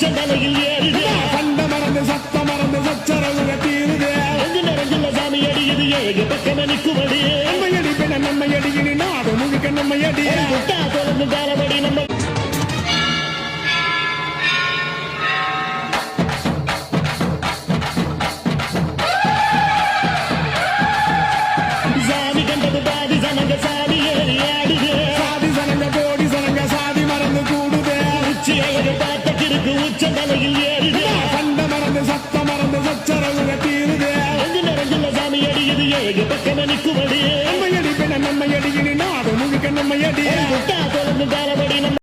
உச்சந்தலையில் ஏறுது கண்ட மறந்து சத்த மறந்து சச்சரவுக தீருது நிறைஞ்சுள்ள சாமி அடியுது ஏக பக்கம் நிற்குமடி நம்மையடி பெண்ண நம்மையடி இனி நாடு முழுக்க நம்மையடி முட்டா தொடர்ந்து காலபடி நம்ம சாமி கண்டது பாதி சனங்க சாமி ஏறி ஆடுது சாதி சனங்க கோடி சனங்க சாதி மறந்து கூடுது உச்சி அழகு பார்த்த கிறுக்கு உச்சந்தலையில் ஏறுது கண்ட மறந்து சத்த மறந்து சச்சரவுக தீருது நிறைஞ்சுள்ள சாமி அடியுது ஏக பக்கம் நிற்குமடி